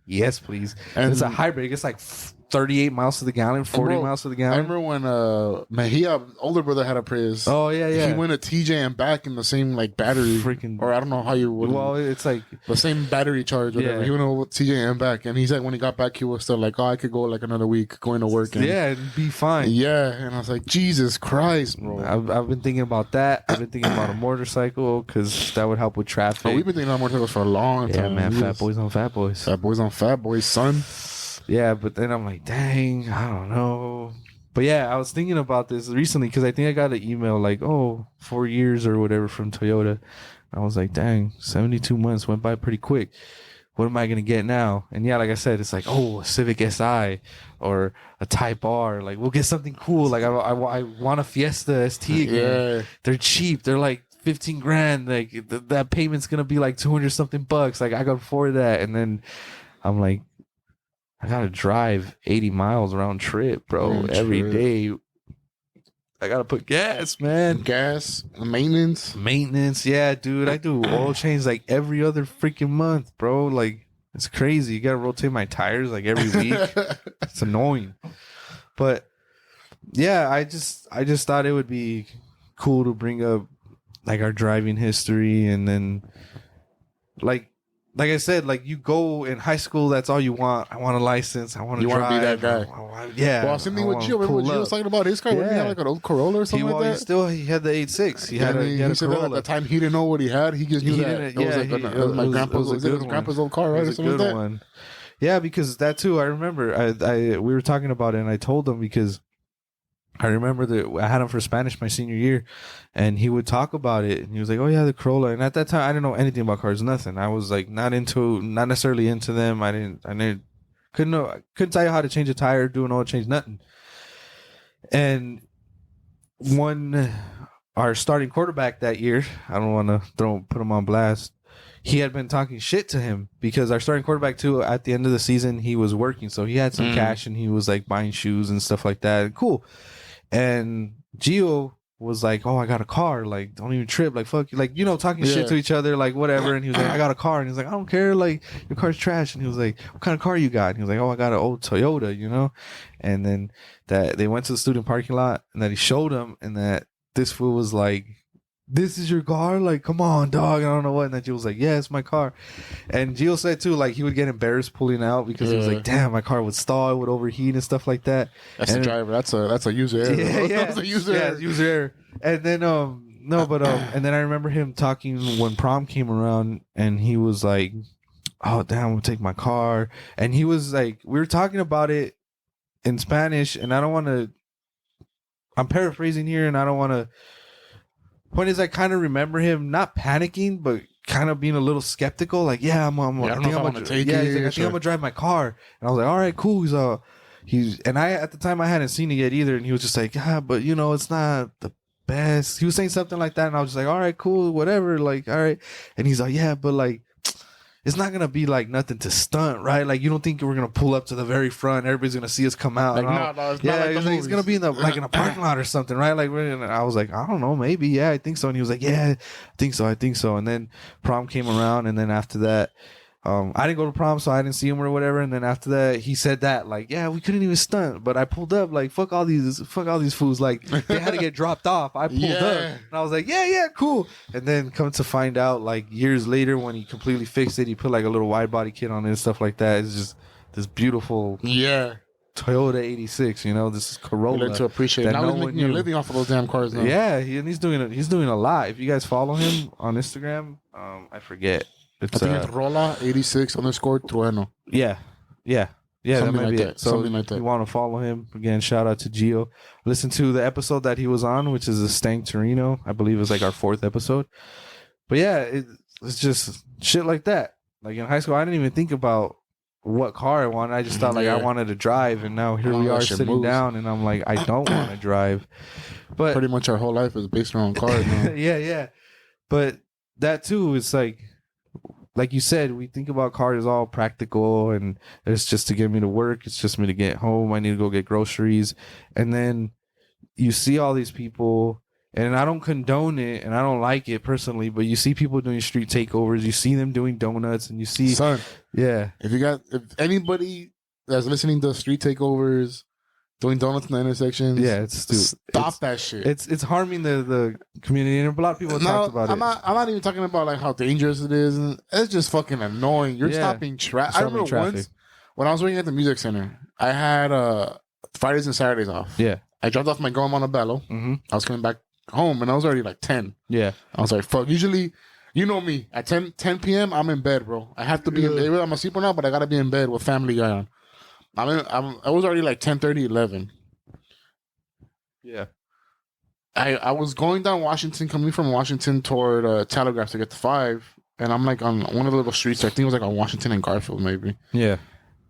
yes, please. And it's a hybrid. It's like 38 miles to the gallon, 40 miles to the gallon. I remember when Mejia, older brother, had a Prius. Oh, yeah. He went to TJ and back in the same like battery. Or I don't know how you would. Well, it's like the same battery charge. Whatever. He went with TJ and back. And he said when he got back, he was still like, I could go like another week going to work. And be fine. Yeah. And I was like, Jesus Christ, bro. I've been thinking about that. I've been thinking about a motorcycle because that would help with traffic. We've been thinking about motorcycles for a long time. Yeah, man. Fat boys on fat boys. Fat boys on fat boys, son. Yeah, but then I'm like, dang, I don't know. But yeah, I was thinking about this recently because I think I got an email like, 4 years or whatever from Toyota. I was like, dang, 72 months went by pretty quick. What am I going to get now? And yeah, like I said, it's like, a Civic Si or a Type R. Like, we'll get something cool. Like, I want a Fiesta ST again. Yeah. They're cheap. They're like 15 grand. Like, that payment's going to be like 200 something bucks. Like, I can afford that. And then I'm like, I gotta drive 80 miles round trip, bro, every day. I gotta put gas, man. Gas, maintenance. Yeah, dude. I do oil change like every other freaking month, bro. Like, it's crazy. You gotta rotate my tires like every week. It's annoying. But yeah, I just thought it would be cool to bring up like our driving history, and then like I said, like you go in high school, that's all you want. I want a license. I want to drive. You want to be that guy. Yeah. Well, same thing with Gio. Remember when Gio was talking about his car? Yeah. When he had like an old Corolla or something like that? He had the 8.6. He had a said Corolla. That at the time he didn't know what he had. He just knew that it was like my grandpa's old car, right? It was a good one. Yeah, because that too, I remember. We were talking about it, and I told him because I remember that I had him for Spanish my senior year, and he would talk about it, and he was like, "Oh yeah, the Corolla." And at that time, I didn't know anything about cars, nothing. I was like not necessarily into them. Couldn't tell you how to change a tire, do an oil change, nothing. And our starting quarterback that year, I don't want to put him on blast. He had been talking shit to him because our starting quarterback too, at the end of the season, he was working, so he had some cash, and he was like buying shoes and stuff like that. Cool. And Gio was like, "Oh, I got a car. Like, don't even trip. Like, fuck you. Like, talking shit to each other. Like, whatever." And he was like, "I got a car." And he was like, "I don't care. Like, your car's trash." And he was like, "What kind of car you got?" And he was like, "Oh, I got an old Toyota, And then that they went to the student parking lot, and that he showed him, and that this fool was like this is your car? Like, come on, dog. I don't know what. And then Gio was like, yeah, it's my car. And Gio said too, like, he would get embarrassed pulling out because he was like, damn, my car would stall, it would overheat and stuff like that. That's and the driver. That's a user error. Yeah, That's a user error. user error. And then no, but and then I remember him talking when prom came around, and he was like, oh damn, we'll take my car. And he was like, we were talking about it in Spanish, and I don't want to. I'm paraphrasing here, and I don't want to. Point is, I kind of remember him not panicking, but kind of being a little skeptical. Like, yeah, I think I'm gonna take it. He's like, I think I'm gonna drive my car. And I was like, all right, cool. And I at the time I hadn't seen it yet either, and he was just like, yeah, but it's not the best. He was saying something like that, and I was just like, all right, cool, whatever. Like, all right. And he's like, yeah, but like, it's not gonna be like nothing to stunt, right? Like, you don't think we're gonna pull up to the very front, everybody's gonna see us come out. Like, no, it's not like it's gonna be in in a parking lot or something, right? Like, and I was like, I don't know, maybe, yeah, I think so. And he was like, yeah, I think so. And then prom came around, and then after that, I didn't go to prom, so I didn't see him or whatever. And then after that, he said that, like, yeah, we couldn't even stunt, but I pulled up, like, fuck all these fools, like, they had to get dropped off. I pulled up, and I was like, yeah, cool. And then come to find out, like, years later, when he completely fixed it, he put like a little wide body kit on it and stuff like that. It's just this beautiful Toyota 86. This is Corolla. We like to appreciate it. Now he's making a living off of those damn cars now. Yeah, he's doing a lot. If you guys follow him on Instagram, I forget. I think it's Rolla86_Trueno. Yeah. That might be it. So something like that. You want to follow him again? Shout out to Gio. Listen to the episode that he was on, which is the Stank Torino. I believe it's like our 4th episode. But yeah, it's just shit like that. Like in high school, I didn't even think about what car I wanted. I just thought like I wanted to drive, and now here we are sitting down, and I'm like, I don't want to drive. But pretty much our whole life is based around cars now. yeah. But that too is like you said, we think about cars as all practical, and it's just to get me to work. It's just me to get home. I need to go get groceries. And then you see all these people, and I don't condone it, and I don't like it personally, but you see people doing street takeovers. You see them doing donuts, and you see... Son, yeah. If anybody that's listening to street takeovers, doing donuts in the intersections. Yeah, it's stupid. Stop that shit. It's harming the community, and a lot of people talked about I'm not even talking about like how dangerous it is. It's just fucking annoying. You're stopping traffic. I remember once when I was working at the music center, I had Fridays and Saturdays off. Yeah, I dropped off my girl in Montebello. Mm-hmm. I was coming back home, and I was already like 10. Yeah, I was like, fuck. Usually, you know me. At 10 p.m., I'm in bed, bro. I have to be in bed. I'm a sleeper now, but I gotta be in bed with Family Guy on. I was already like 10:30, 11. Yeah. I was going down Washington, coming from Washington toward Telegraph to get to 5. And I'm like on one of the little streets. I think it was like on Washington and Garfield, maybe. Yeah.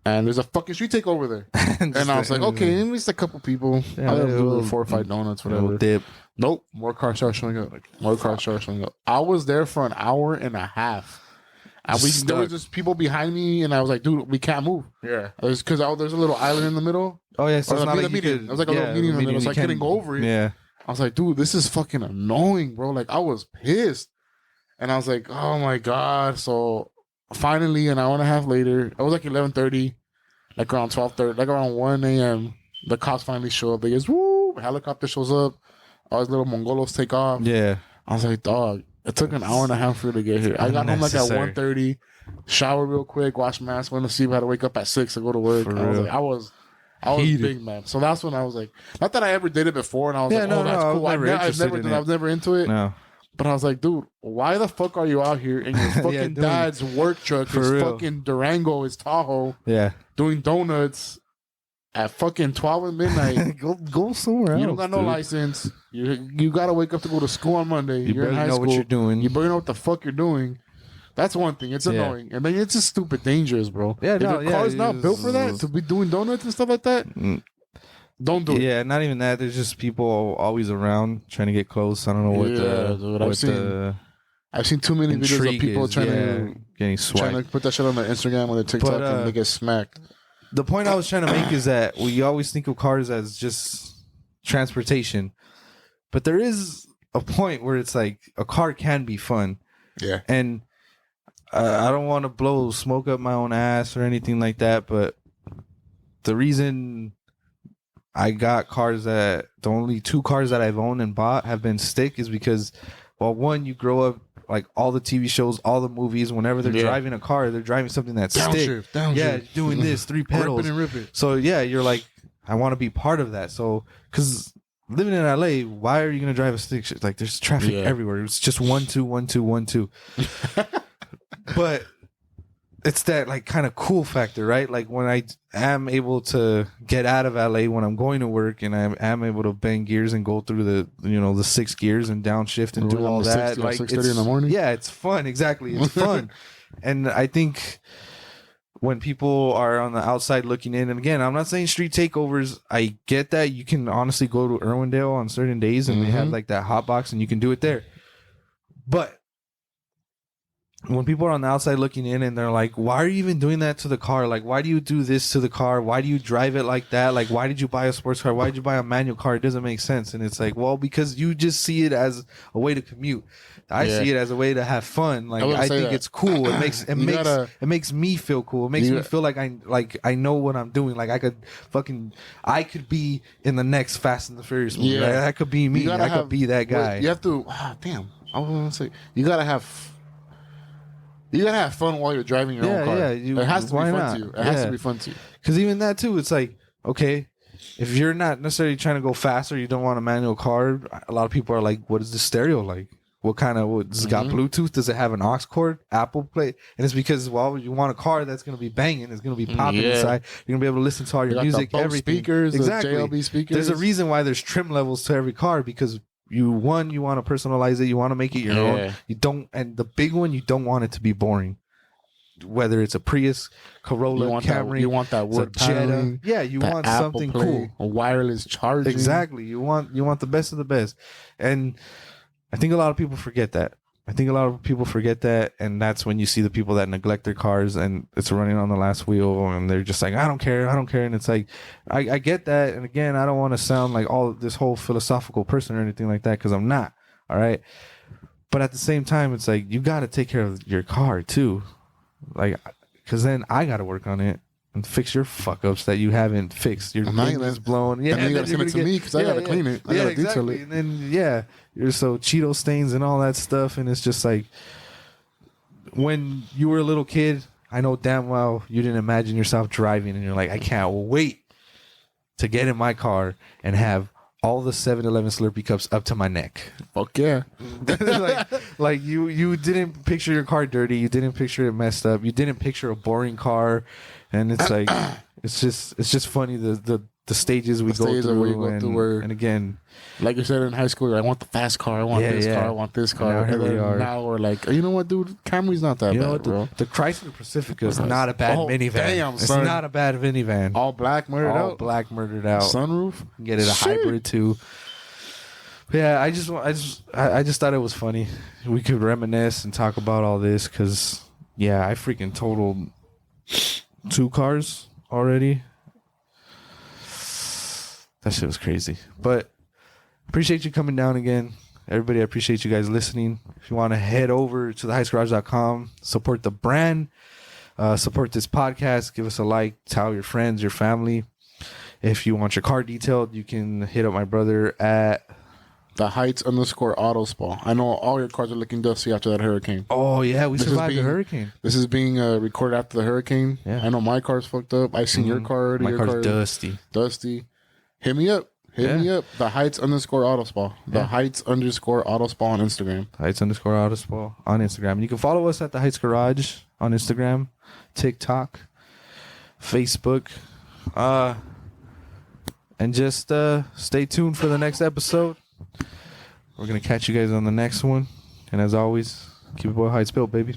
And there's a fucking street takeover there. And I was like, okay, at least a couple people. Yeah, I'll do 4 or 5 donuts, whatever. Dip. Nope. More cars started showing up. I was there for an hour and a half. And there was just people behind me, and I was like, dude, we can't move. Yeah. It's because there's a little island in the middle. Oh, yeah. So it's not like median. It was like a little median in the middle, so I couldn't go over it. Yeah. I was like, dude, this is fucking annoying, bro. Like, I was pissed. And I was like, oh, my God. So, finally, an hour and a half later, it was like 11:30, like around 12:30, like around 1 a.m., the cops finally show up. They just, woo, helicopter shows up. All these little Mongolos take off. Yeah. I was like, dog. It took an hour and a half for you to get here. I got home like at 1:30, shower real quick, wash my ass, went to sleep. I had to wake up at 6 to go to work. I was big, man. So that's when I was like, not that I ever did it before, and I was like, oh, that's cool. I was never into it. No. But I was like, dude, why the fuck are you out here in your fucking dad's work truck, his fucking Durango, his Tahoe, doing donuts at fucking 12 at midnight? go somewhere else. You don't got no license. You got to wake up to go to school on Monday. You're in high school. What you're doing. You barely know what the fuck you're doing. That's one thing. It's annoying. And then it's just stupid dangerous, bro. Yeah, if your car's not built for that, to be doing donuts and stuff like that, don't do it. Yeah, not even that. There's just people always around trying to get close. I don't know what I've seen too many videos of people getting swiped. Trying to put that shit on their Instagram or their TikTok and they get smacked. The point I was trying to make is that we always think of cars as just transportation. But there is a point where it's like a car can be fun. Yeah. And I don't want to blow smoke up my own ass or anything like that, but the reason I got cars the only 2 cars that I've owned and bought have been stick is because Well, one, you grow up like all the TV shows, all the movies. Whenever they're driving a car, they're driving something that's stick. Yeah, doing this 3 pedals. Rip it and rip it. So yeah, you're like, I want to be part of that. So because living in LA, why are you gonna drive a stick shift? Like there's traffic everywhere. It's just 1 2 1 2 1 2. But it's that like kind of cool factor, right? Like when I am able to get out of LA when I'm going to work, and I am able to bang gears and go through the the 6 gears and downshift and do all that. Like 6:30 in the morning. Yeah, it's fun. Exactly, it's fun. And I think when people are on the outside looking in, and again, I'm not saying street takeovers. I get that you can honestly go to Irwindale on certain days, and they have like that hot box, and you can do it there. But when people are on the outside looking in and they're like, why are you even doing that to the car? Like, why do you do this to the car? Why do you drive it like that? Like, why did you buy a sports car? Why did you buy a manual car? It doesn't make sense. And it's like, well, because you just see it as a way to commute. I see it as a way to have fun. Like, I think it's cool. It makes me feel cool. It makes me feel like I know what I'm doing. Like I could be in the next Fast and the Furious movie. Like, that could be me. I could be that guy. You have to. Damn. I was gonna say you gotta have fun while you're driving your own car. Yeah, it has to be fun to you. It has to be fun to you. Because even that too, it's like, okay, if you're not necessarily trying to go faster, you don't want a manual car. A lot of people are like, what is the stereo like? What kind of, does it got Bluetooth? Does it have an aux cord? Apple Play? And it's because, well, you want a car that's going to be banging. It's going to be popping inside. You're going to be able to listen to all your music, everything. Speakers, exactly. The JLB speakers. There's a reason why there's trim levels to every car, because you want to personalize it. You want to make it your own. You don't, and the big one, you don't want it to be boring. Whether it's a Prius, Corolla, Camry, you want that wood paneling. Yeah, you want something cool. A wireless charging. Exactly. You want the best of the best. And I think a lot of people forget that. And that's when you see the people that neglect their cars and it's running on the last wheel, and they're just like, I don't care. And it's like, I get that. And again, I don't want to sound like this whole philosophical person or anything like that, because I'm not. All right. But at the same time, it's like, you got to take care of your car too. Like, because then I got to work on it and fix your fuck ups that you haven't fixed. Your thing is blown. Yeah, and then you got to send it to me because I got to clean it. I got to detail it. And then, you're so Cheeto stains and all that stuff. And it's just like, when you were a little kid, I know damn well you didn't imagine yourself driving, and you're like, I can't wait to get in my car and have all the 7-Eleven Slurpee cups up to my neck. Fuck yeah. like you didn't picture your car dirty. You didn't picture it messed up. You didn't picture a boring car. And it's like, it's just funny the stages we go through. And again, like you said in high school, I want the fast car. I want this car. I want this car. Now we're like, you know what, dude? Camry's not that bad, bro. The Chrysler Pacifica is not a bad minivan. Damn, it's not a bad minivan. All black murdered out. Sunroof. Get it a hybrid too. But yeah, I just thought it was funny. We could reminisce and talk about all this because I freaking totaled 2 cars already. That shit was crazy. But appreciate you coming down again. Everybody, I appreciate you guys listening. If you want to head over to theheightsgarage.com, support the brand, support this podcast, give us a like, tell your friends, your family. If you want your car detailed, you can hit up my brother at The Heights_auto spa. I know all your cars are looking dusty after that hurricane. Oh, yeah. We survived the hurricane. This is being recorded after the hurricane. Yeah. I know my car's fucked up. I seen your car already. My car's dusty. Hit me up. Hit me up. The Heights_auto spa. The Heights_auto spa on Instagram. Heights_auto spa on Instagram. And you can follow us at The Heights Garage on Instagram, TikTok, Facebook. And just stay tuned for the next episode. We're going to catch you guys on the next one. And as always, keep it boy Heights built, baby.